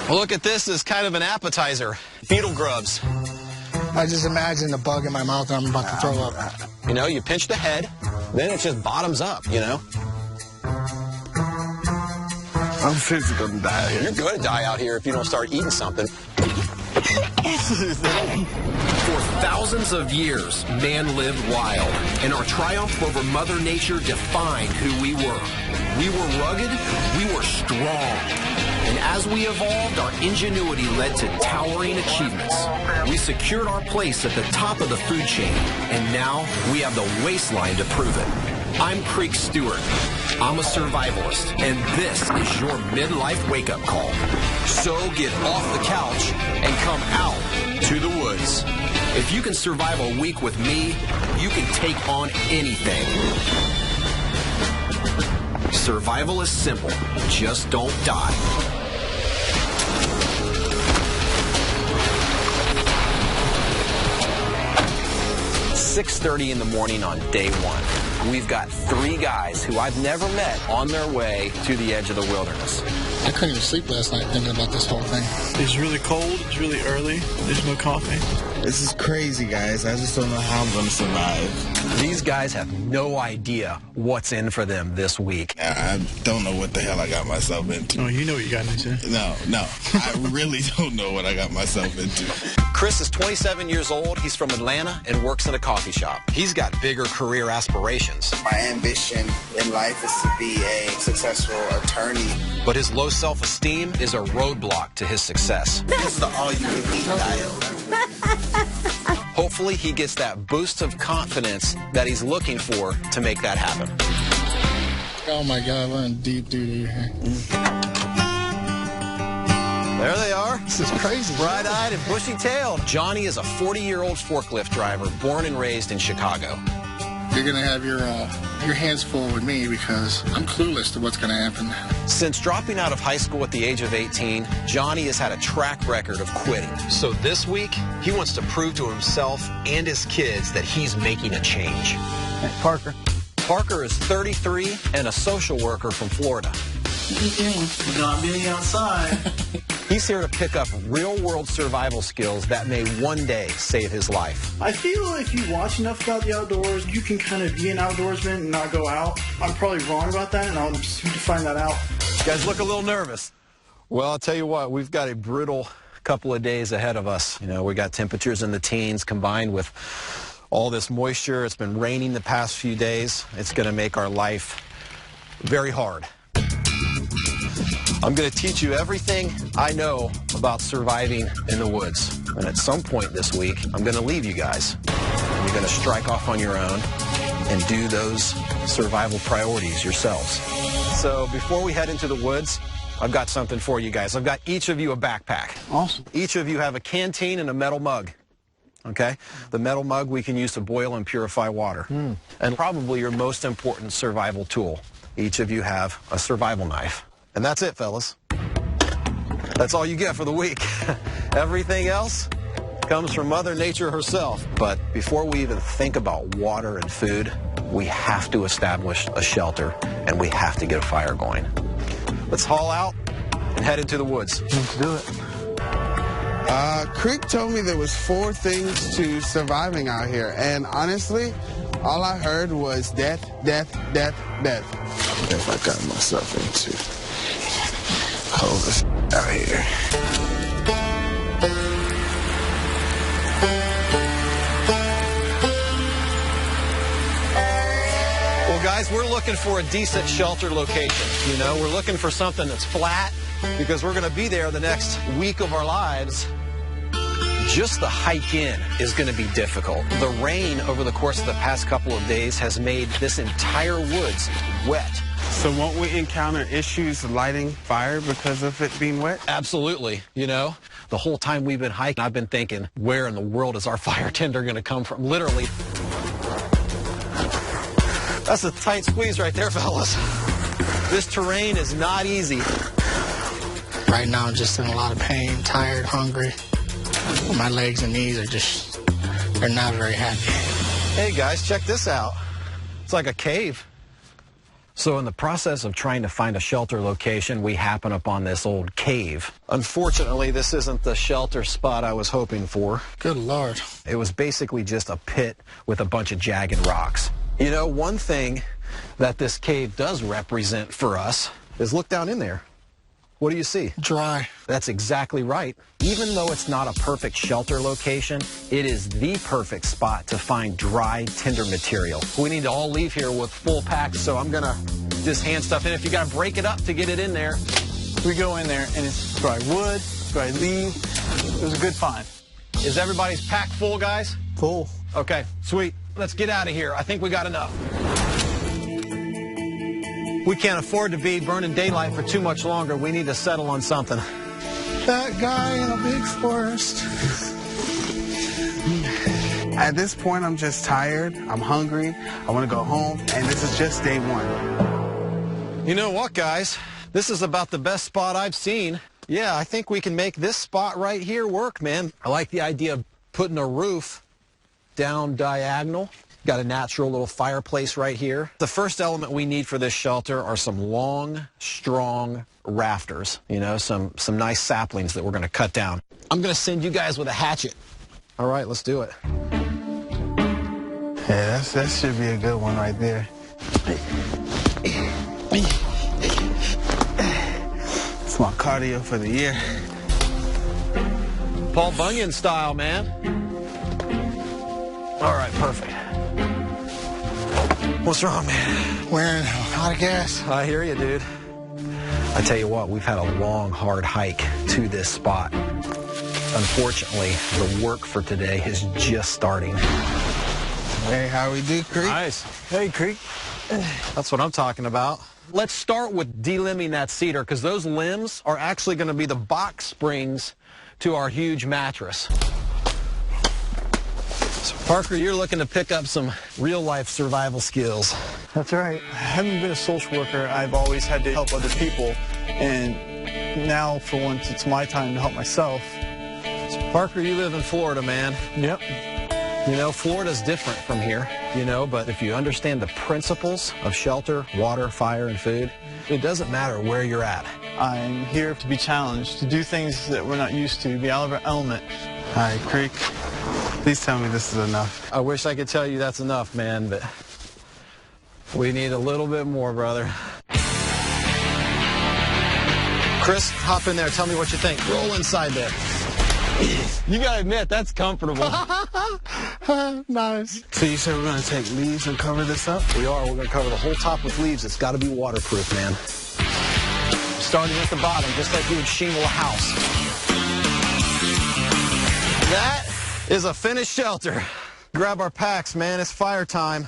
Well, look at this as kind of an appetizer. Beetle grubs. I just imagine the bug in my mouth and I'm about to throw up. You know, you pinch the head, then it just bottoms up, you know? I'm physically going to die here. You're going to die out here if you don't start eating something. For thousands of years, man lived wild, and our triumph over Mother Nature defined who we were. We were rugged, we were strong. And as we evolved, our ingenuity led to towering achievements. We secured our place at the top of the food chain, and now we have the waistline to prove it. I'm Creek Stewart. I'm a survivalist, and this is your midlife wake-up call. So get off the couch and come out to the woods. If you can survive a week with me, you can take on anything. Survival is simple. Just don't die. .30 in the morning on day one. We've got 3 guys who I've never met on their way to the edge of the wilderness. I couldn't even sleep last night thinking about this whole thing. It's really cold. It's really early. There's no coffee. This is crazy, guys. I just don't know how I'm going to survive. These guys have no idea what's in for them this week. I don't know what the hell I got myself into. Oh, you know what you got into. No. I really don't know what I got myself into. Chris is 27 years old. He's from Atlanta and works in a coffee shop. He's got bigger career aspirations. My ambition in life is to be a successful attorney. But his low self-esteem is a roadblock to his success. It's the all-you-can-eat diet. Hopefully he gets that boost of confidence that he's looking for to make that happen. Oh my God, we're in deep doo-doo here. There they are. This is crazy. Bright-eyed and bushy-tailed. Johnny is a 40-year-old forklift driver born and raised in Chicago. You're going to have your hands full with me because I'm clueless to what's going to happen. Since dropping out of high school at the age of 18, Johnny has had a track record of quitting. So this week, he wants to prove to himself and his kids that he's making a change. Hey, Parker. Parker is 33 and a social worker from Florida. Not being outside. He's here to pick up real-world survival skills that may one day save his life. I feel if you watch enough about the outdoors, you can kind of be an outdoorsman and not go out. I'm probably wrong about that, and I'll soon to find that out. You guys look a little nervous. Well, I'll tell you what, we've got a brutal couple of days ahead of us. You know, we got temperatures in the teens combined with all this moisture. It's been raining the past few days. It's going to make our life very hard. I'm going to teach you everything I know about surviving in the woods. And at some point this week, I'm going to leave you guys. And you're going to strike off on your own and do those survival priorities yourselves. So before we head into the woods, I've got something for you guys. I've got each of you a backpack. Awesome. Each of you have a canteen and a metal mug. Okay? The metal mug we can use to boil and purify water. And probably your most important survival tool. Each of you have a survival knife. And that's it, fellas. That's all you get for the week. Everything else comes from Mother Nature herself. But before we even think about water and food, we have to establish a shelter, and we have to get a fire going. Let's haul out and head into the woods. Let's do it. Creek told me there was 4 things to surviving out here, and honestly, all I heard was death, death, death, death. If I got myself into cold out here. Well, guys, we're looking for a decent shelter location. You know, we're looking for something that's flat because we're going to be there the next week of our lives. Just the hike in is going to be difficult. The rain over the course of the past couple of days has made this entire woods wet. So won't we encounter issues lighting fire because of it being wet? Absolutely. You know, the whole time we've been hiking, I've been thinking, where in the world is our fire tinder going to come from? Literally. That's a tight squeeze right there, fellas. This terrain is not easy. Right now, I'm just in a lot of pain, tired, hungry. My legs and knees are just, they're not very happy. Hey, guys, check this out. It's like a cave. So in the process of trying to find a shelter location, we happen upon this old cave. Unfortunately, this isn't the shelter spot I was hoping for. Good Lord. It was basically just a pit with a bunch of jagged rocks. You know, one thing that this cave does represent for us is look down in there. What do you see? Dry. That's exactly right. Even though it's not a perfect shelter location, it is the perfect spot to find dry, tender material. We need to all leave here with full packs, so I'm gonna just hand stuff in. If you gotta break it up to get it in there. We go in there, and it's dry wood, dry leaf. It was a good find. Is everybody's pack full, guys? Full. Okay, sweet. Let's get out of here. I think we got enough. We can't afford to be burning daylight for too much longer. We need to settle on something. That guy in a big forest. At this point, I'm just tired. I'm hungry. I want to go home, and this is just day one. You know what, guys? This is about the best spot I've seen. Yeah, I think we can make this spot right here work, man. I like the idea of putting a roof down diagonal. Got a natural little fireplace right here. The first element we need for this shelter are some long, strong rafters. You know, some nice saplings that we're going to cut down. I'm going to send you guys with a hatchet. All right, let's do it. Yeah, that should be a good one right there. It's my cardio for the year. Paul Bunyan style, man. All right, perfect. What's wrong, man? Wearing out of gas. I hear you, dude. I tell you what, we've had a long, hard hike to this spot. Unfortunately, the work for today is just starting. Hey, how we do, Creek? Nice. Hey, Creek. That's what I'm talking about. Let's start with delimbing that cedar, because those limbs are actually going to be the box springs to our huge mattress. So, Parker, you're looking to pick up some real-life survival skills. That's right. I haven't been a social worker. I've always had to help other people. And now, for once, it's my time to help myself. So, Parker, you live in Florida, man. Yep. You know, Florida's different from here, you know, but if you understand the principles of shelter, water, fire, and food, it doesn't matter where you're at. I'm here to be challenged, to do things that we're not used to, be out of our element. All right, Creek. Please tell me this is enough. I wish I could tell you that's enough, man, but we need a little bit more, brother. Chris, hop in there. Tell me what you think. Roll inside there. You gotta admit, that's comfortable. Nice. So you said we're going to take leaves and cover this up? We are. We're gonna cover the whole top with leaves. It's gotta be waterproof, man. Starting at the bottom, just like you would shingle a house. That is a finished shelter. Grab our packs, man. It's fire time.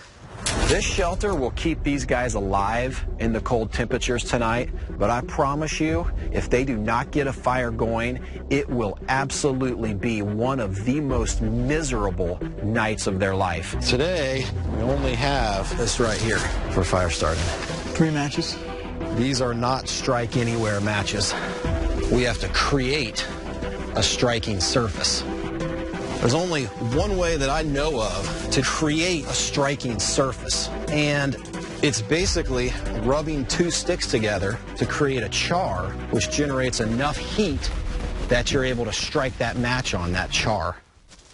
This shelter will keep these guys alive in the cold temperatures tonight, but I promise you, if they do not get a fire going, it will absolutely be one of the most miserable nights of their life. Today, we only have this right here for fire starting. 3 matches. These are not strike anywhere matches. We have to create a striking surface. There's only one way that I know of to create a striking surface, and it's basically rubbing 2 sticks together to create a char, which generates enough heat that you're able to strike that match on that char.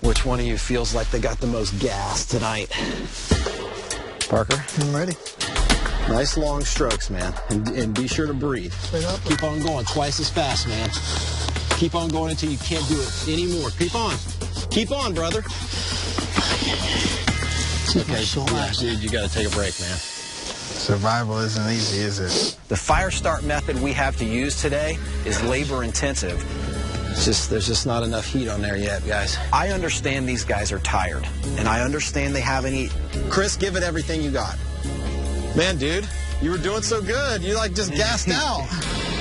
Which one of you feels like they got the most gas tonight? Parker? I'm ready. Nice long strokes, man, and be sure to breathe. Keep on going, twice as fast, man. Keep on going until you can't do it anymore. Keep on. Keep on, brother. Okay, yeah, dude, you got to take a break, man. Survival isn't easy, is it? The fire start method we have to use today is labor intensive. There's just not enough heat on there yet, guys. I understand these guys are tired, and I understand they haven't eaten. Chris, give it everything you got. Man, dude, you were doing so good. You like just gassed out.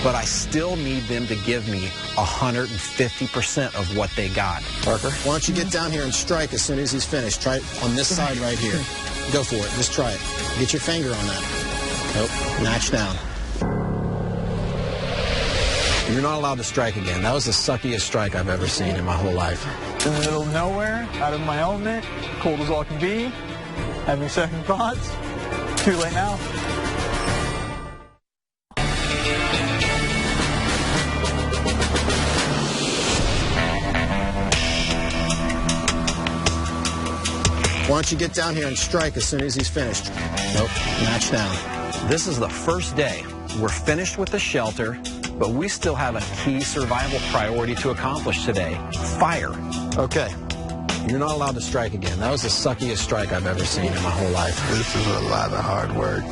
But I still need them to give me 150% of what they got. Parker, why don't you get down here and strike as soon as he's finished? Try it on this side right here. Go for it. Just try it. Get your finger on that. Nope. Match down. You're not allowed to strike again. That was the suckiest strike I've ever seen in my whole life. In the middle of nowhere, out of my element, cold as all can be, having second thoughts. Too late now. Why don't you get down here and strike as soon as he's finished? Nope, match down. This is the first day. We're finished with the shelter, but we still have a key survival priority to accomplish today. Fire. Okay. You're not allowed to strike again. That was the suckiest strike I've ever seen in my whole life. This is a lot of hard work.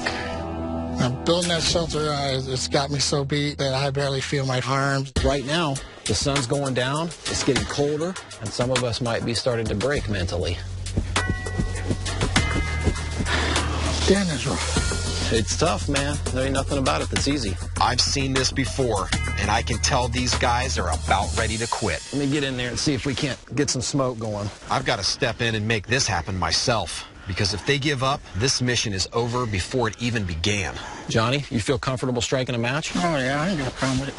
Now, building that shelter, it's got me so beat that I barely feel my arms. Right now, the sun's going down, it's getting colder, and some of us might be starting to break mentally. Damn, that's rough. It's tough, man. There ain't nothing about it that's easy. I've seen this before, and I can tell these guys are about ready to quit. Let me get in there and see if we can't get some smoke going. I've got to step in and make this happen myself, because if they give up, this mission is over before it even began. Johnny, you feel comfortable striking a match? Oh, yeah, I ain't got a problem with it.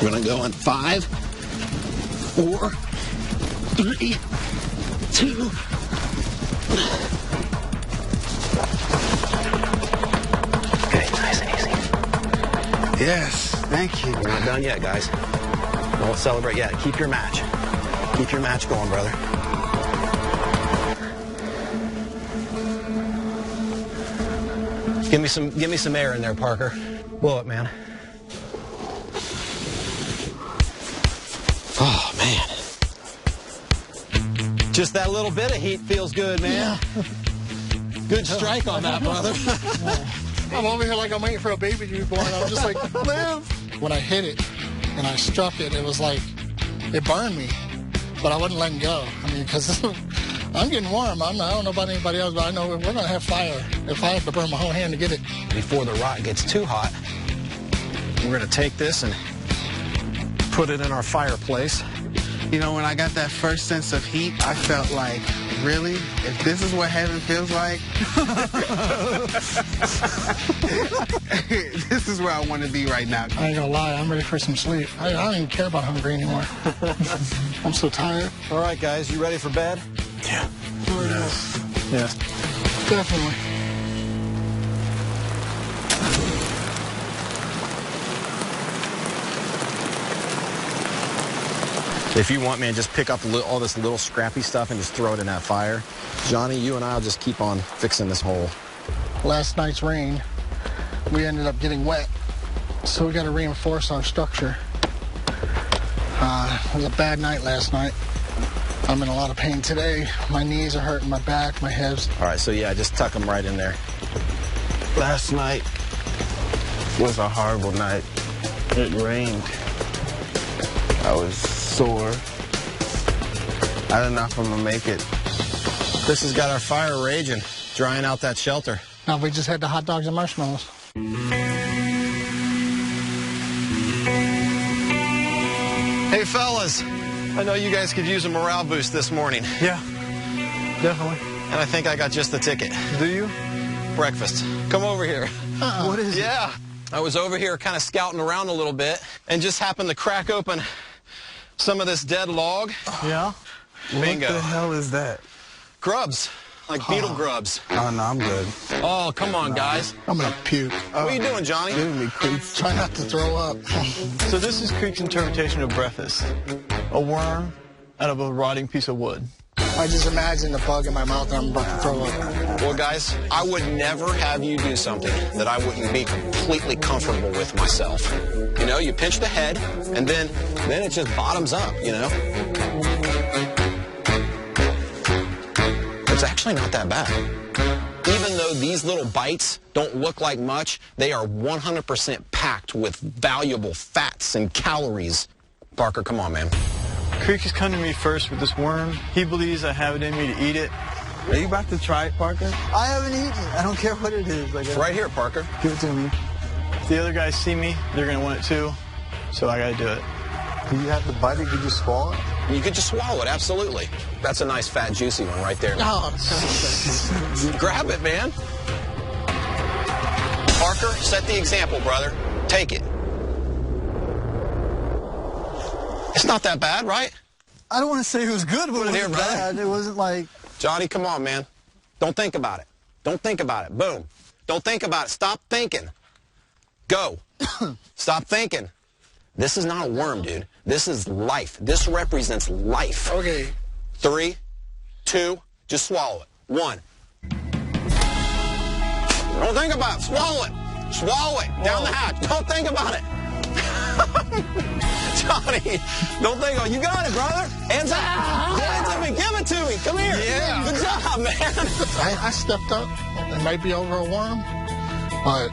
We're gonna go in 5, 4, 3, 2. Okay, nice and easy. Yes, thank you. We're not done yet, guys. Don't celebrate yet. Keep your match. Keep your match going, brother. Give me some air in there, Parker. Blow it, man. Oh, man. Just that little bit of heat feels good, man. Yeah. Good strike on that, brother. I'm over here like I'm waiting for a baby to be born. I'm just like, live. When I hit it and I struck it, it was like, it burned me. But I wasn't letting go. I mean, because I'm getting warm. I don't know about anybody else, but I know we're going to have fire. If I have to burn my whole hand to get it. Before the rock gets too hot, we're going to take this and put it in our fireplace. You know, when I got that first sense of heat, I felt like, really? If this is what heaven feels like, this is where I want to be right now. I ain't gonna lie, I'm ready for some sleep. I don't even care about hungry anymore. I'm so tired. All right, guys, you ready for bed? Yeah. Yeah. Definitely. If you want, man, just pick up all this little scrappy stuff and just throw it in that fire. Johnny, you and I will just keep on fixing this hole. Last night's rain, we ended up getting wet, so we got to reinforce our structure. It was a bad night last night. I'm in a lot of pain today. My knees are hurting, my back, my hips. All right, so yeah, just tuck them right in there. Last night was a horrible night. It rained. I was sore. I don't know if I'm gonna make it. Chris has got our fire raging, drying out that shelter. Now we just had the hot dogs and marshmallows. Hey, fellas, I know you guys could use a morale boost this morning. Yeah, definitely. And I think I got just the ticket. Do you? Breakfast. Come over here. What is it? Yeah. I was over here kind of scouting around a little bit and just happened to crack open some of this dead log. Yeah? Bingo. What the hell is that? Grubs. Like beetle grubs. Oh, no, I'm good. Oh, come on, guys. I'm gonna puke. What are you doing, Johnny? Give me creeps. Try not to throw up. So this is Creek's interpretation of breakfast. A worm out of a rotting piece of wood. I just imagine the bug in my mouth and I'm about to throw up. Well, guys, I would never have you do something that I wouldn't be completely comfortable with myself. You know, you pinch the head, and then it just bottoms up, you know? It's actually not that bad. Even though these little bites don't look like much, they are 100% packed with valuable fats and calories. Parker, come on, man. Creek has come to me first with this worm. He believes I have it in me to eat it. Are you about to try it, Parker? I haven't eaten it. I don't care what it is. Like, It's right here, Parker. give it to me. If the other guys see me, they're going to want it too. So I got to do it. Do you have to bite it? Could you swallow it? You could just swallow it, absolutely. That's a nice, fat, juicy one right there. Oh, Grab it, man. Parker, set the example, brother. Take it. It's not that bad, right? I don't want to say it was good, but it Here, wasn't brother. bad. It wasn't like... Johnny, come on, man. Don't think about it. Don't think about it. Boom. Don't think about it. Stop thinking. Go. Stop thinking. This is not a worm, dude. This is life. This represents life. Okay. 3, 2, just swallow it. 1. Don't think about it. Swallow it. Swallow it. Down the hatch. Don't think about it. Johnny, don't think about it. You got it, brother. Hands up. Hands up and give it to me. Come here. Yeah. Good job, man. I stepped up. It might be over a worm, but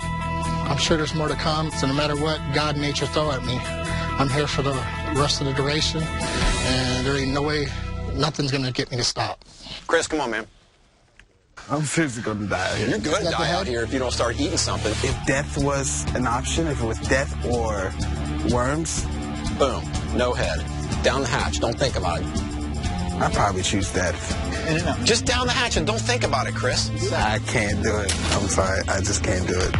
I'm sure there's more to come. So no matter what God and nature throw at me, I'm here for the rest of the duration, and there ain't no way, nothing's going to get me to stop. Chris, come on, man. I'm seriously going to die out here. You're going to die out here if you don't start eating something. If death was an option, if it was death or worms, boom, no head. Down the hatch. Don't think about it. I'd probably choose death. Just down the hatch and don't think about it, Chris. I can't do it. I'm sorry. I just can't do it.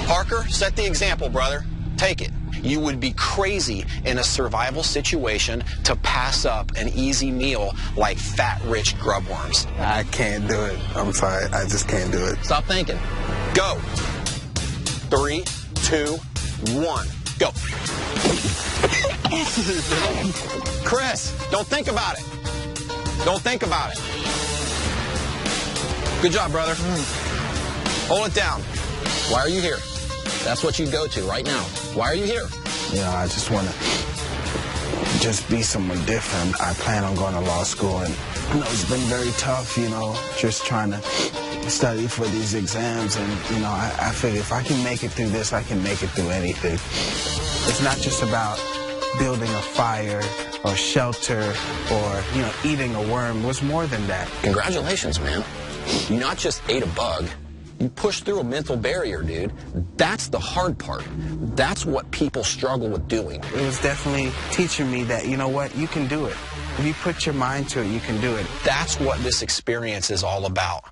Parker, set the example, brother. Take it. You would be crazy in a survival situation to pass up an easy meal like fat-rich grub worms. I can't do it. I'm sorry. I just can't do it. Stop thinking. Go. 3, 2, 1. Go. Chris, don't think about it. Don't think about it. Good job, brother. Hold it down. Why are you here? That's what you go to right now. Why are you here? You know, I just want to just be someone different. I plan on going to law school, and you know, it's been very tough, you know, just trying to study for these exams. And, you know, I figure if I can make it through this, I can make it through anything. It's not just about building a fire or shelter or, you know, eating a worm. It was more than that. Congratulations, man. You not just ate a bug. You pushed through a mental barrier, dude. That's the hard part. That's what people struggle with doing. It was definitely teaching me that, you know what, you can do it. If you put your mind to it, you can do it. That's what this experience is all about.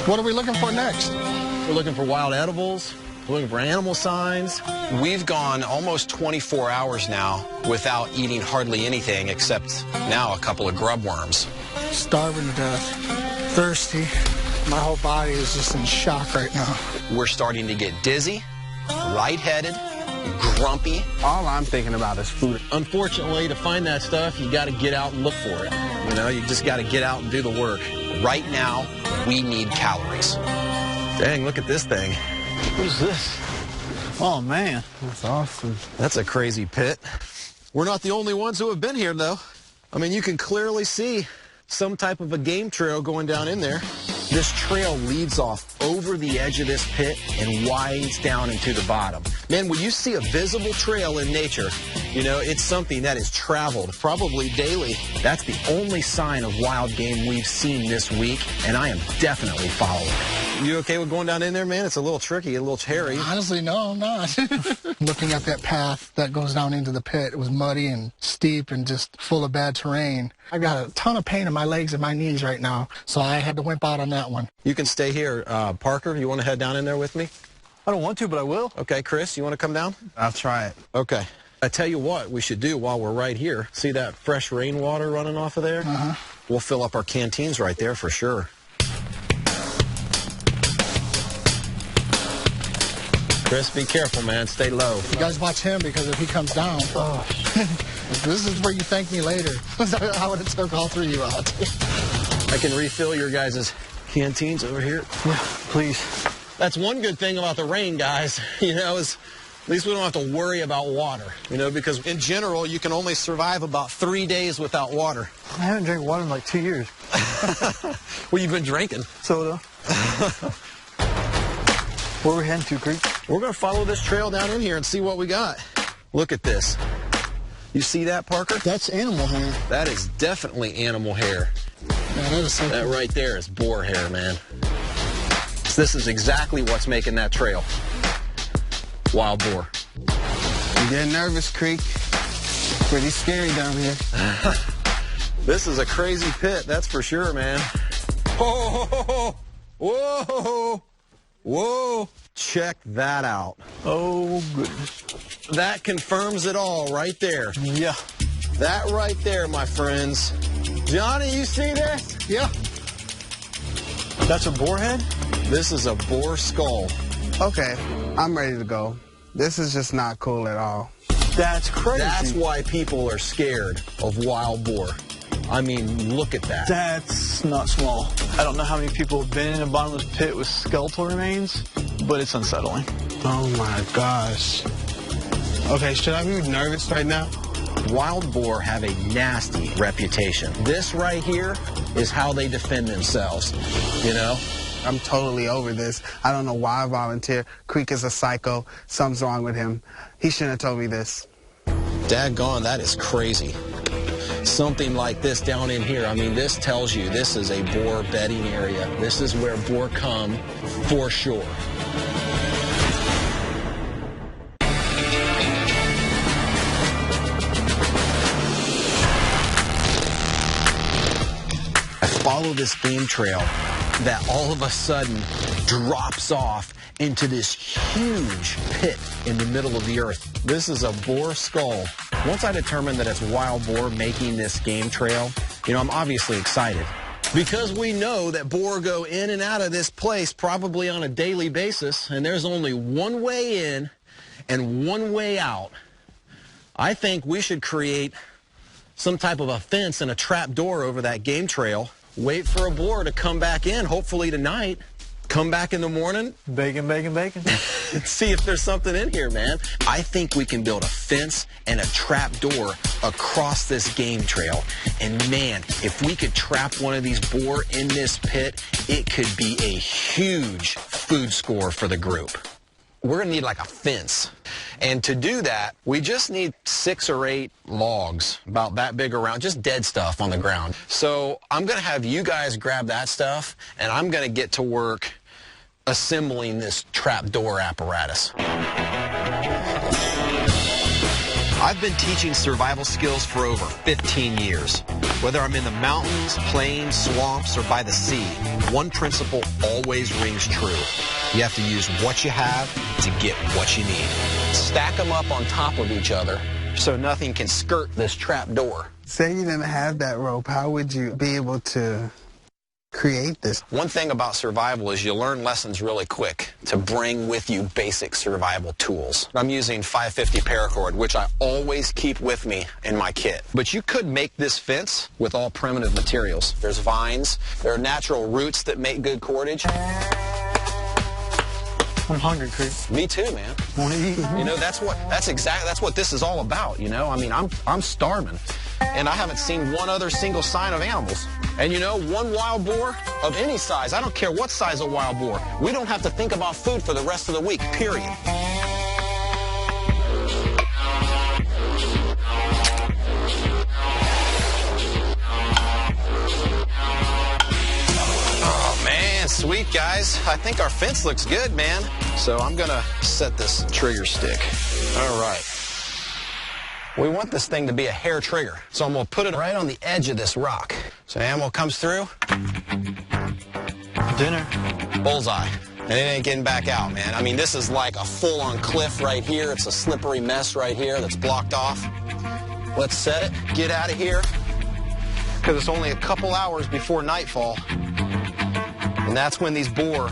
What are we looking for next? We're looking for wild edibles. We're looking for animal signs. We've gone almost 24 hours now without eating hardly anything except now a couple of grub worms. Starving to death. Thirsty. My whole body is just in shock right now. We're starting to get dizzy, lightheaded, grumpy. All I'm thinking about is food. Unfortunately, to find that stuff, you got to get out and look for it. You know, you just got to get out and do the work. Right now, we need calories. Dang, look at this thing. What is this? Oh, man. That's awesome. That's a crazy pit. We're not the only ones who have been here, though. I mean, you can clearly see some type of a game trail going down in there. This trail leads off over the edge of this pit and winds down into the bottom. Man, when you see a visible trail in nature, you know, it's something that is traveled probably daily. That's the only sign of wild game we've seen this week, and I am definitely following it. You okay with going down in there, man? It's a little tricky, a little hairy. Honestly, no, I'm not. Looking at that path that goes down into the pit, it was muddy and steep and just full of bad terrain. I got a ton of pain in my legs and my knees right now, so I had to wimp out on that one. You can stay here. Parker, you want to head down in there with me? I don't want to, but I will. Okay, Chris, you want to come down? I'll try it. Okay. I tell you what we should do while we're right here. See that fresh rainwater running off of there? Uh-huh. We'll fill up our canteens right there for sure. Chris, be careful, man. Stay low. You guys watch him, because if he comes down, this is where you thank me later. I would have took all three of you out. I can refill your guys' canteens over here. Yeah, please. That's one good thing about the rain, guys. You know, is at least we don't have to worry about water. You know, because in general, you can only survive about 3 days without water. I haven't drank water in like 2 years. Well, you've been drinking. Soda. Where are we heading to, Creek? We're going to follow this trail down in here and see what we got. Look at this. You see that, Parker? That's animal hair. That is definitely animal hair. Yeah, that is so That right there is boar hair, man. This is exactly what's making that trail. Wild boar. I'm getting nervous, Creek. Pretty scary down here. This is a crazy pit, that's for sure, man. Whoa! Whoa! Whoa! Check that out. Oh, goodness. That confirms it all right there. Yeah. That right there, my friends. Johnny, you see this? Yeah. That's a boar head? This is a boar skull. Okay, I'm ready to go. This is just not cool at all. That's crazy. That's why people are scared of wild boar. I mean, look at that. That's not small. I don't know how many people have been in a bottomless pit with skeletal remains, but it's unsettling. Oh my gosh. Okay, should I be nervous right now? Wild boar have a nasty reputation. This right here is how they defend themselves, you know? I'm totally over this. I don't know why I volunteer. Creek is a psycho. Something's wrong with him. He shouldn't have told me this. Daggone, that is crazy. Something like this down in here. I mean, this tells you this is a boar bedding area. This is where boar come for sure. I follow this game trail that all of a sudden drops off into this huge pit in the middle of the earth. This is a boar skull. Once I determined that it's wild boar making this game trail, you know, I'm obviously excited. Because we know that boar go in and out of this place probably on a daily basis, and there's only one way in and one way out, I think we should create some type of a fence and a trap door over that game trail. Wait for a boar to come back in, hopefully tonight. Come back in the morning. Bacon, bacon, bacon. See if there's something in here, man. I think we can build a fence and a trap door across this game trail. And man, if we could trap one of these boar in this pit, it could be a huge food score for the group. We're gonna need like a fence. And to do that, we just need 6 or 8 logs, about that big around, just dead stuff on the ground. So I'm gonna have you guys grab that stuff, and I'm gonna get to work assembling this trapdoor apparatus. I've been teaching survival skills for over 15 years. Whether I'm in the mountains, plains, swamps, or by the sea, one principle always rings true. You have to use what you have to get what you need. Stack them up on top of each other so nothing can skirt this trapdoor. Say you didn't have that rope, how would you be able to create this? One thing about survival is you learn lessons really quick to bring with you basic survival tools. I'm using 550 paracord, which I always keep with me in my kit. But you could make this fence with all primitive materials. There's vines, there are natural roots that make good cordage. I'm hungry, Creek. Me too, man. Want to eat? You know, that's what this is all about, you know? I mean, I'm starving. And I haven't seen one other single sign of animals. And you know, one wild boar of any size, I don't care what size of wild boar, we don't have to think about food for the rest of the week, period. Oh man, sweet guys. I think our fence looks good, man. So I'm gonna set this trigger stick. All right. We want this thing to be a hair trigger, so I'm going to put it right on the edge of this rock. So ammo comes through. Dinner. Bullseye. And it ain't getting back out, man. I mean, this is like a full-on cliff right here. It's a slippery mess right here that's blocked off. Let's set it, get out of here, because it's only a couple hours before nightfall. And that's when these boar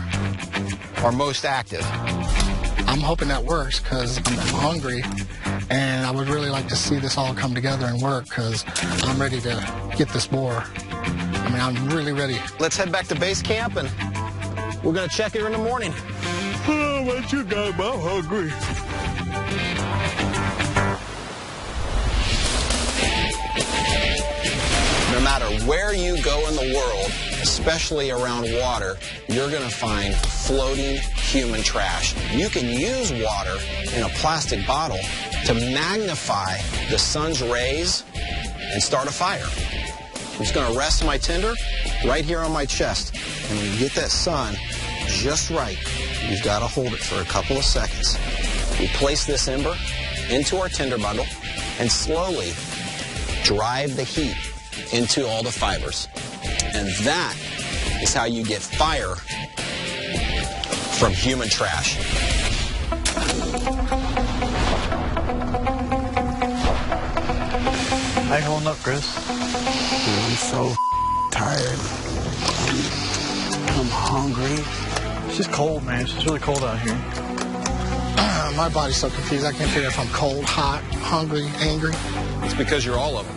are most active. I'm hoping that works because I'm hungry, and I would really like to see this all come together and work because I'm ready to get this boar. I mean, I'm really ready. Let's head back to base camp, and we're going to check here in the morning. Oh, what you got? I'm hungry. No matter where you go in the world, especially around water, you're going to find floating human trash. You can use water in a plastic bottle to magnify the sun's rays and start a fire. I'm just going to rest my tinder right here on my chest. And when you get that sun just right, you've got to hold it for a couple of seconds. We place this ember into our tinder bundle and slowly drive the heat into all the fibers. And that is how you get fire from human trash. I Chris? I'm so tired. I'm hungry. It's just cold, man. It's just really cold out here. My body's so confused. I can't figure if I'm cold, hot, hungry, angry. It's because you're all of them.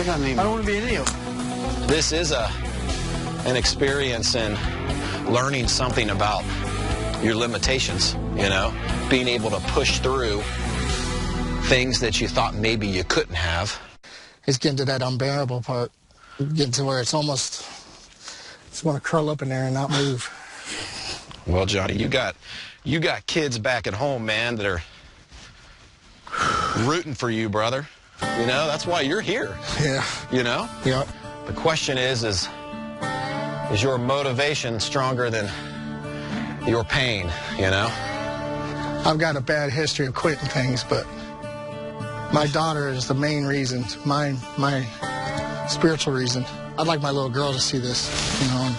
I don't want to be any of them. This is an experience in learning something about your limitations, you know, being able to push through things that you thought maybe you couldn't have. It's getting to that unbearable part. Getting to where it's almost, just want to curl up in there and not move. Well, Johnny, you got kids back at home, man, that are rooting for you, brother. You know, that's why you're here. Yeah. You know? Yeah. The question is your motivation stronger than your pain, you know? I've got a bad history of quitting things, but my daughter is the main reason, my spiritual reason. I'd like my little girl to see this, you know.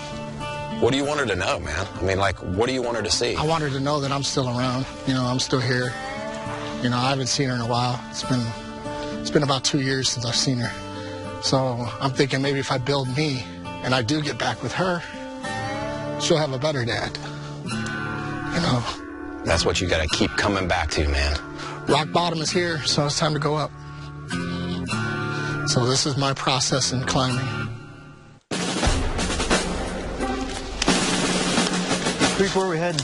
What do you want her to know, man? I mean, like, what do you want her to see? I want her to know that I'm still around. You know, I'm still here. You know, I haven't seen her in a while. It's been about 2 years since I've seen her. So I'm thinking maybe if I build me and I do get back with her, she'll have a better dad. You know. That's what you got to keep coming back to, man. Rock bottom is here, so it's time to go up. So this is my process in climbing. Creek, where are we heading?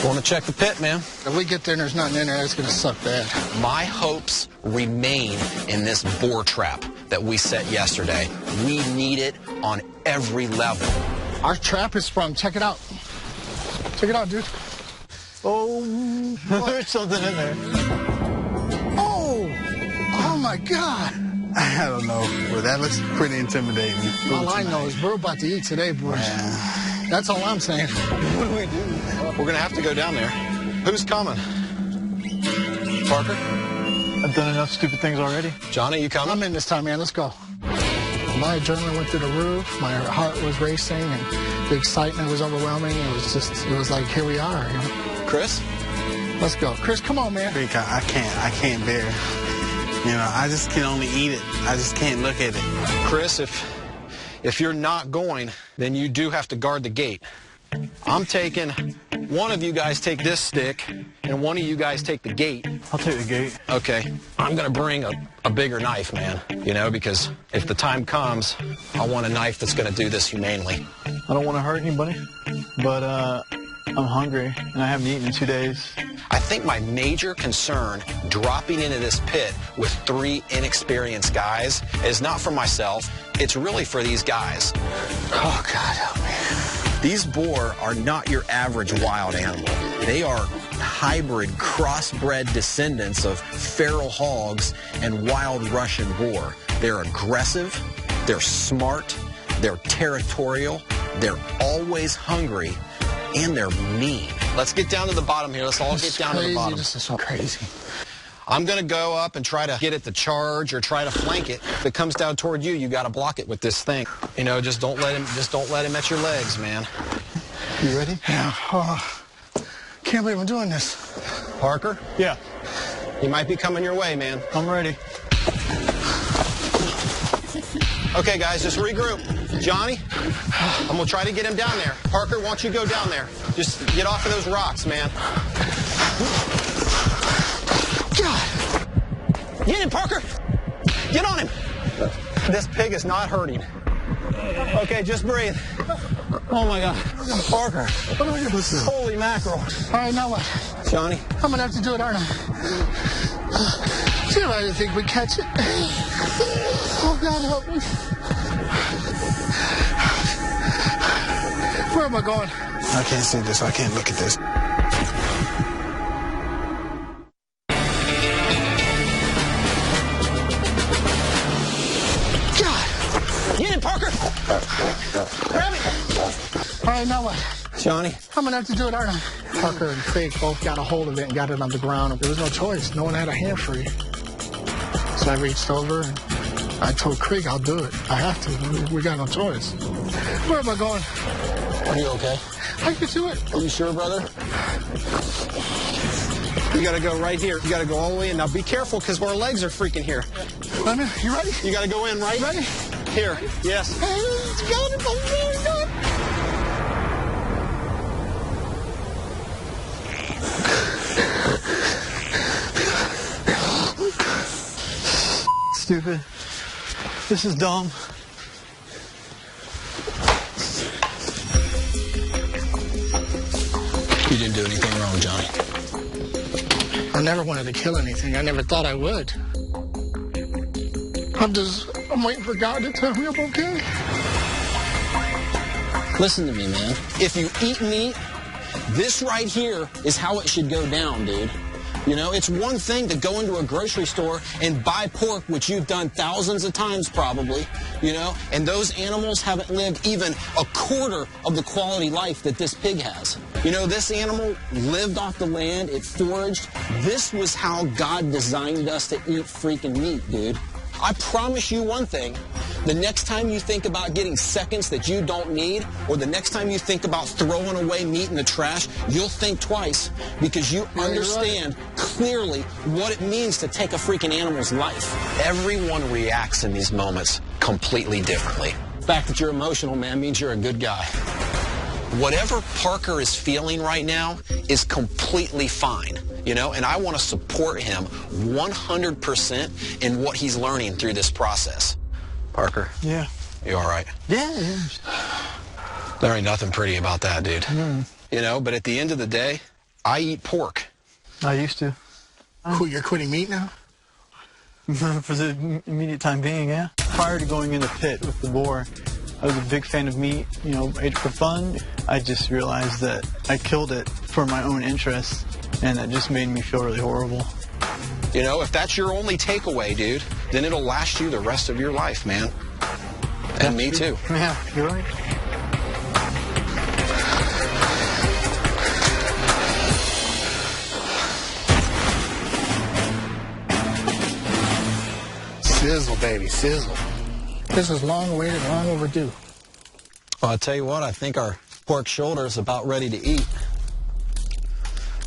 Want to check the pit, man? If we get there and there's nothing in there, it's going to suck bad. My hopes remain in this boar trap that we set yesterday. We need it on every level. Our trap is sprung. Check it out. Check it out, dude. Oh, there's something in there. Oh my God. I don't know, but that looks pretty intimidating. All I know is we're about to eat today, boys. That's all I'm saying. What do we do? We're going to have to go down there. Who's coming? Parker? I've done enough stupid things already. Johnny, you coming? I'm in this time, man. Let's go. My adrenaline went through the roof. My heart was racing, and the excitement was overwhelming. It was like, here we are. You know? Chris? Let's go. Chris, come on, man. Creek, I can't bear it. You know, I just can only eat it. I just can't look at it. Chris, if you're not going, then you do have to guard the gate. I'm taking, one of you guys take this stick, and one of you guys take the gate. I'll take the gate. Okay. I'm going to bring a bigger knife, man, you know, because if the time comes, I want a knife that's going to do this humanely. I don't want to hurt anybody, but I'm hungry, and I haven't eaten in 2 days. I think my major concern dropping into this pit with 3 inexperienced guys is not for myself. It's really for these guys. Oh, God, help me. These boar are not your average wild animal. They are hybrid, crossbred descendants of feral hogs and wild Russian boar. They're aggressive, they're smart, they're territorial, they're always hungry, and they're mean. Let's get down to the bottom here. Let's all get down to the bottom. This is so crazy. I'm going to go up and try to get it to charge or try to flank it. If it comes down toward you, you got to block it with this thing. You know, just don't let him at your legs, man. You ready? Yeah. Can't believe I'm doing this. Parker? Yeah. He might be coming your way, man. I'm ready. Okay, guys, just regroup. Johnny, I'm going to try to get him down there. Parker, why don't you go down there? Just get off of those rocks, man. God. Get him, Parker. Get on him. This pig is not hurting. Okay, just breathe. Oh, my God. Parker. Holy mackerel. All right, now what? Johnny. I'm going to have to do it, aren't I? See if I didn't think we'd catch it. Oh, God, help me. Where am I going? I can't see this. I can't look at this. God. Get him, Parker. Grab him. All right, now what? Johnny. I'm going to have to do it, aren't I? Parker and Fake both got a hold of it and got it on the ground. There was no choice. No one had a hand free. So I reached over and I told Krieg, I'll do it. I have to. We got no choice. Where am I going? Are you okay? I can do it. Are you sure, brother? You gotta go right here. You gotta go all the way in. Now be careful, because our legs are freaking here. I'm in. You ready? You gotta go in, right? Ready? Here. Yes. Hey, it's going. It's going. Stupid. This is dumb. You didn't do anything wrong, Johnny. I never wanted to kill anything. I never thought I would. I'm waiting for God to tell me I'm okay. Listen to me, man. If you eat meat, this right here is how it should go down, dude. You know, it's one thing to go into a grocery store and buy pork, which you've done thousands of times probably, you know, and those animals haven't lived even a quarter of the quality life that this pig has. You know, this animal lived off the land, it foraged. This was how God designed us to eat freaking meat, dude. I promise you one thing, the next time you think about getting seconds that you don't need, or the next time you think about throwing away meat in the trash, you'll think twice, because you understand clearly what it means to take a freaking animal's life. Everyone reacts in these moments completely differently. The fact that you're emotional, man, means you're a good guy. Whatever Parker is feeling right now is completely fine, you know, and I want to support him 100% in what he's learning through this process. Parker? Yeah. You all right? Yeah. There ain't nothing pretty about that, dude. You know, but at the end of the day, I eat pork. I used to. You're quitting meat now? For the immediate time being, yeah. Prior to going in the pit with the boar, I was a big fan of meat, you know, ate it for fun. I just realized that I killed it for my own interest, and that just made me feel really horrible. You know, if that's your only takeaway, dude, then it'll last you the rest of your life, man. And me too. Yeah, you're right. Sizzle, baby, sizzle. This is long awaited, long overdue. Well, I'll tell you what, I think our pork shoulder is about ready to eat.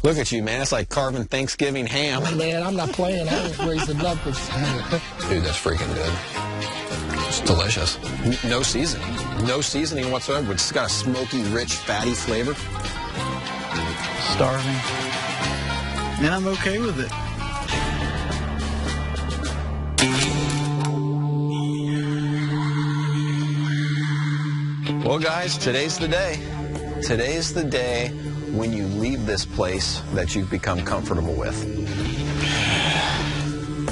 Look at you, man. It's like carving Thanksgiving ham. Man, I'm not playing. I was raising up with Dude, that's freaking good. It's delicious. No seasoning. No seasoning whatsoever. It's got a smoky, rich, fatty flavor. Starving. And I'm okay with it. Well, guys, today's the day. Today's the day when you leave this place that you've become comfortable with.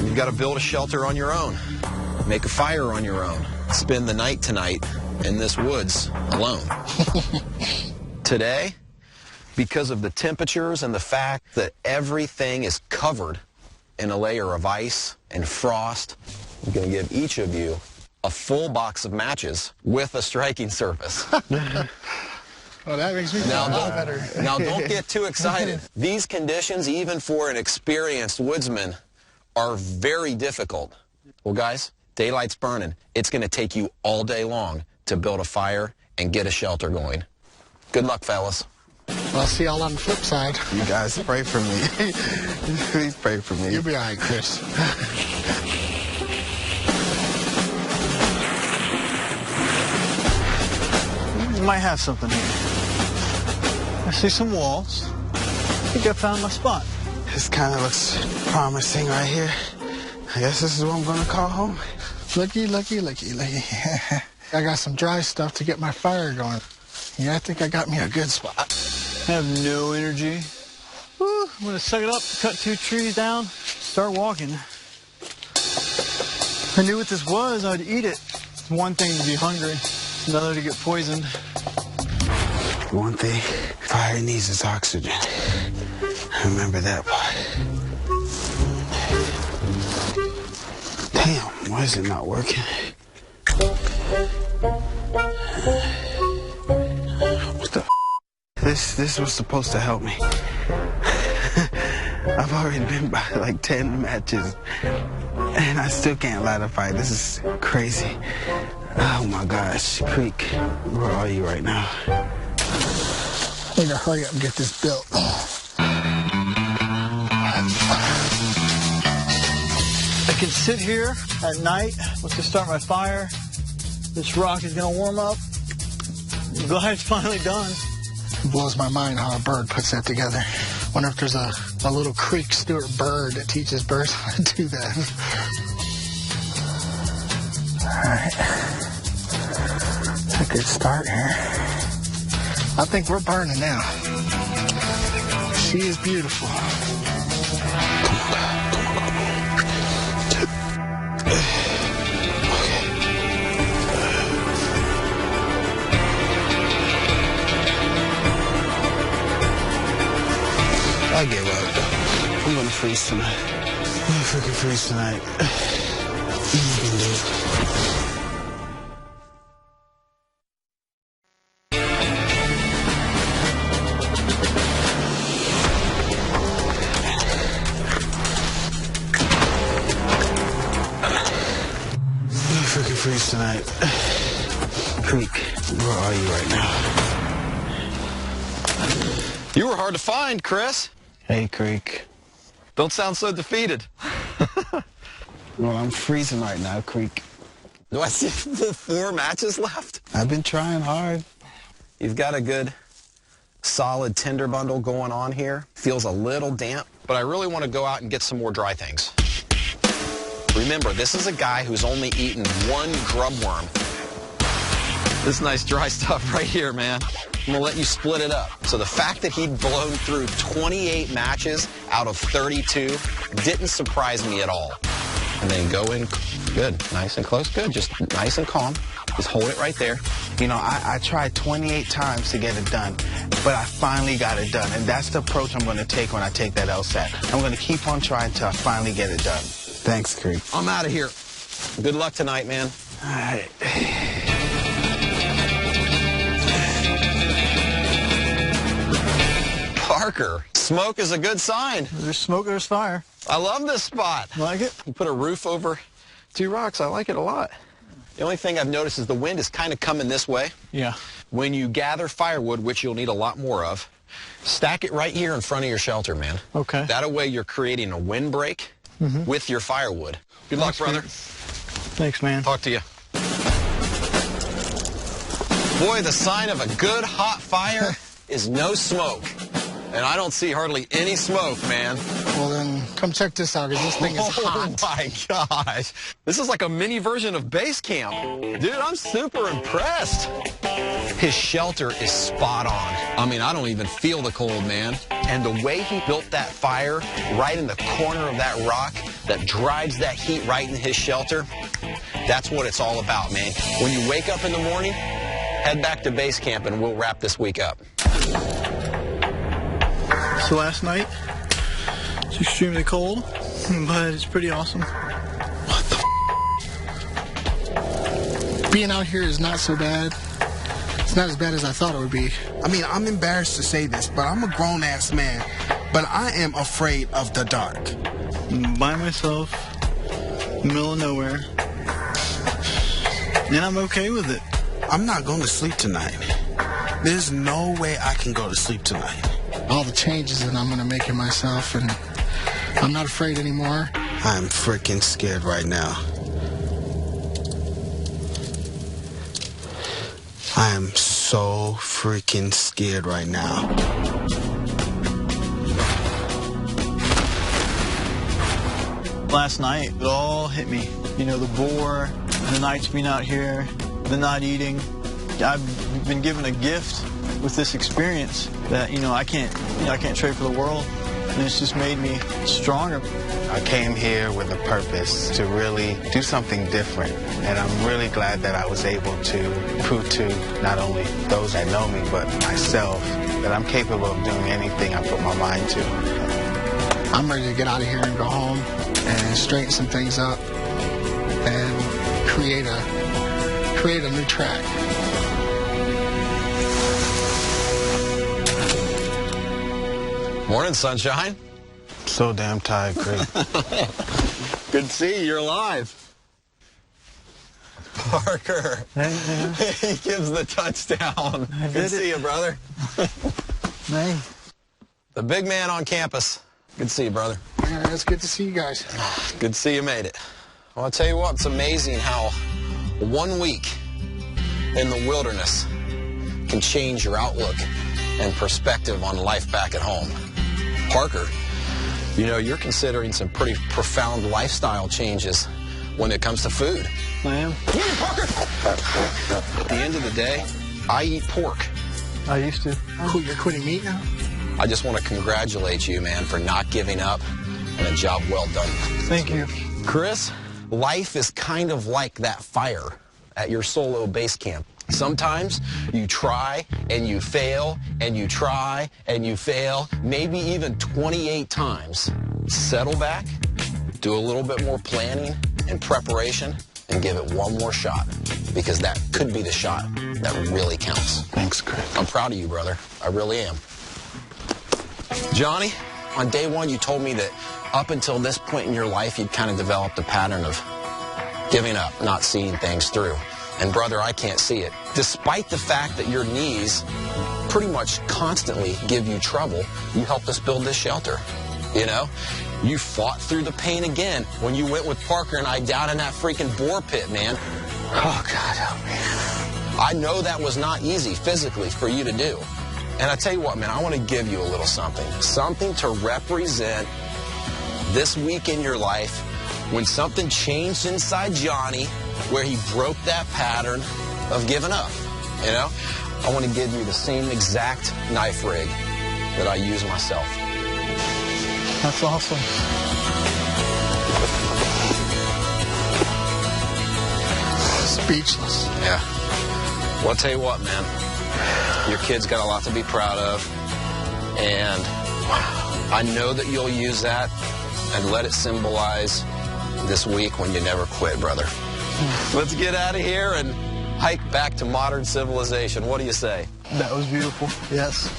You've got to build a shelter on your own. Make a fire on your own. Spend the night tonight in this woods alone. Today, because of the temperatures and the fact that everything is covered in a layer of ice and frost, I'm going to give each of you a full box of matches with a striking surface. Well, that makes me feel a lot better. Now, don't get too excited. These conditions, even for an experienced woodsman, are very difficult. Well, guys, daylight's burning. It's going to take you all day long to build a fire and get a shelter going. Good luck, fellas. Well, I'll see y'all on the flip side. You guys pray for me. Please pray for me. You'll be all right, Chris. You might have something here. I see some walls. I think I found my spot. This kind of looks promising right here. I guess this is what I'm going to call home. Looky, looky, looky, looky. I got some dry stuff to get my fire going. Yeah, I think I got me a good spot. I have no energy. Woo, I'm going to suck it up, cut 2 trees down, start walking. If I knew what this was, I'd eat it. It's one thing to be hungry, it's another to get poisoned. One thing, fire needs its oxygen. Remember that part. Damn, why is it not working? What the f? This was supposed to help me. I've already been by like 10 matches, and I still can't light a fire. This is crazy. Oh my gosh, Creek, where are you right now? I gotta hurry up and get this built. can sit here at night. Let's just start my fire. This rock is going to warm up. I'm glad it's finally done. It blows my mind how a bird puts that together. Wonder if there's a little Creek Stewart bird that teaches birds how to do that. Alright. It's a good start here. I think we're burning now. She is beautiful. I give up. I'm gonna freeze tonight. I'm gonna freaking freeze tonight. You can do it. I'm gonna freaking freeze tonight. Creek, where are you right now? You were hard to find, Chris. Hey, Creek. Don't sound so defeated. Well, I'm freezing right now, Creek. Do I see the 4 matches left? I've been trying hard. You've got a good, solid tinder bundle going on here. Feels a little damp, but I really want to go out and get some more dry things. Remember, this is a guy who's only eaten 1 grub worm. This nice dry stuff right here, man. I'm going to let you split it up. So the fact that he'd blown through 28 matches out of 32 didn't surprise me at all. And then go in, good, nice and close, good, just nice and calm. Just hold it right there. You know, I tried 28 times to get it done, but I finally got it done. And that's the approach I'm going to take when I take that LSAT. I'm going to keep on trying till I finally get it done. Thanks, Creek. I'm out of here. Good luck tonight, man. All right. Parker, smoke is a good sign. There's smoke, there's fire. I love this spot. Like it? You put a roof over 2 rocks. I like it a lot. The only thing I've noticed is the wind is kind of coming this way. Yeah. When you gather firewood, which you'll need a lot more of, stack it right here in front of your shelter, man. Okay. That way you're creating a windbreak with your firewood. Good luck, brother. Thanks, man. Talk to you. Boy, the sign of a good hot fire is no smoke. And I don't see hardly any smoke, man. Well, then come check this out, because this thing is hot. Oh, my gosh. This is like a mini version of base camp. Dude, I'm super impressed. His shelter is spot on. I mean, I don't even feel the cold, man. And the way he built that fire right in the corner of that rock that drives that heat right in his shelter, that's what it's all about, man. When you wake up in the morning, head back to base camp and we'll wrap this week up. So last night, it's extremely cold, but it's pretty awesome. What the Being out here is not so bad. It's not as bad as I thought it would be. I mean, I'm embarrassed to say this, but I'm a grown-ass man. But I am afraid of the dark. By myself, in the middle of nowhere, and I'm okay with it. I'm not going to sleep tonight. There's no way I can go to sleep tonight. All the changes that I'm going to make in myself, and I'm not afraid anymore. I'm freaking scared right now. I am so freaking scared right now. Last night, it all hit me. You know, the boar, the nights being out here, the not eating. I've been given a gift with this experience that, I can't trade for the world. And it's just made me stronger. I came here with a purpose to really do something different. And I'm really glad that I was able to prove to not only those that know me, but myself, that I'm capable of doing anything I put my mind to. I'm ready to get out of here and go home and straighten some things up and create a new track. Morning, sunshine. So damn tired, Craig. Good to see you. You're alive. Parker. He gives the touchdown. Good to see you, brother. Hey. The big man on campus. Good to see you, brother. man. It's good to see you guys. Good to see you made it. Well, I'll tell you what, it's amazing how 1 week in the wilderness can change your outlook and perspective on life back at home. Parker, you know, you're considering some pretty profound lifestyle changes when it comes to food. I am. Parker! At the end of the day, I eat pork. I used to. Cool, you're quitting meat now? I just want to congratulate you, man, for not giving up and a job well done. Thank you. Chris, life is kind of like that fire at your solo base camp. Sometimes you try and you fail and you try and you fail, maybe even 28 times. Settle back, do a little bit more planning and preparation, and give it one more shot, because that could be the shot that really counts. Thanks, Chris. I'm proud of you, brother. I really am. Johnny, on day one, you told me that up until this point in your life, you'd kind of developed a pattern of giving up, not seeing things through. And brother, I can't see it. Despite the fact that your knees pretty much constantly give you trouble, you helped us build this shelter. You know, you fought through the pain again when you went with Parker and I down in that freaking bore pit, man. Oh, God help me. I know that was not easy physically for you to do. And I tell you what, man, I want to give you a little something. Something to represent this week in your life when something changed inside Johnny, where he broke that pattern of giving up, you know? I want to give you the same exact knife rig that I use myself. That's awesome. Speechless. Yeah. Well, I'll tell you what, man. Your kid's got a lot to be proud of, and I know that you'll use that and let it symbolize this week when you never quit, brother. Let's get out of here and hike back to modern civilization. What do you say? That was beautiful. Yes.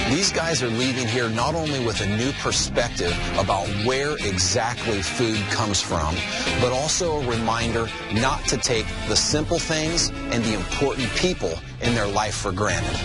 These guys are leaving here not only with a new perspective about where exactly food comes from, but also a reminder not to take the simple things and the important people in their life for granted.